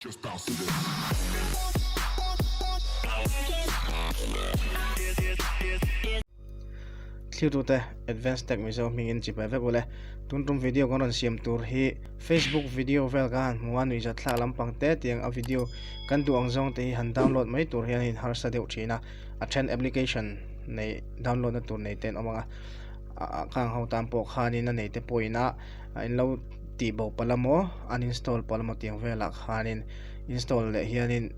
Just bounce to this. Thirute advancetechmizo mingin chipai vekule tuntum video konon siam tur hi Facebook video vel kan muan wi jatla lampang te tiang a video kan tu angjong te han download mai tur hian in har sa deuh thina a then application nei download na tur nei ten omanga kang ho tam po khanin na nei te poina in lo ti bo palamo uninstall palamo tiang vela khanin install le hianin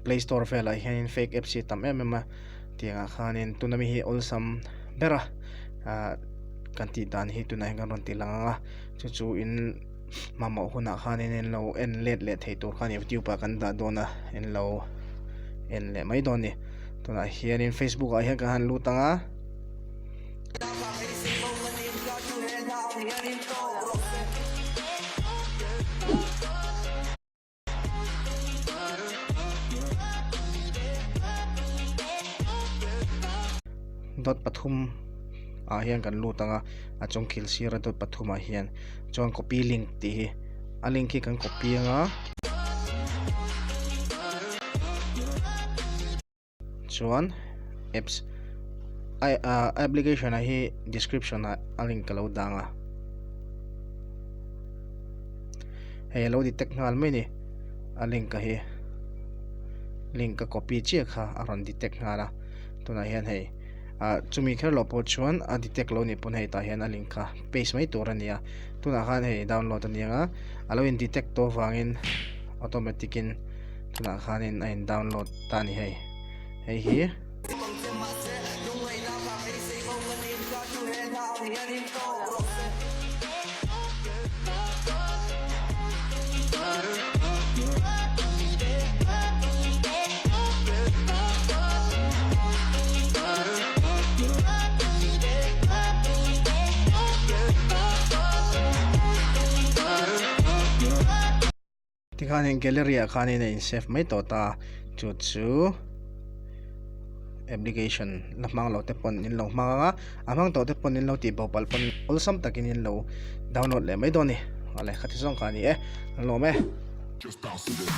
Play Store vela hianin fake app si tam em tianga khanin tunami hi olsam bera kanti dan hi tunai kan ron tilanga chu in mama huna khanin en lo en let thei tur khan YouTube pa kan da dona en lo en le mai don ni tuna hianin Facebook a hian ka han lutanga dot pathum a hian kan lutanga a chong khil sira dot pathum a hian chuan copy link ti hi a link hi kan copy anga chuan apps application a hi description a link ka lo danga hello detect ngal mai ni a link ka hi link ka copy chi kha a ron detect ngala tuna hian hei chumi kher lo po chuan a detect lo ni pon hei ta hian a link kha paste mai tur ania tuna khan hei download ania alo in detect to wangin automatic in tuna khan in download ta ni hei hi tikhanin gallery khanin in save mai to ta chu application lamang lo te pon in lo manga amang to te pon in lo ti bopal pon olsam takin in lo download le mai doni ale khati song khani lo me Just bounce to this.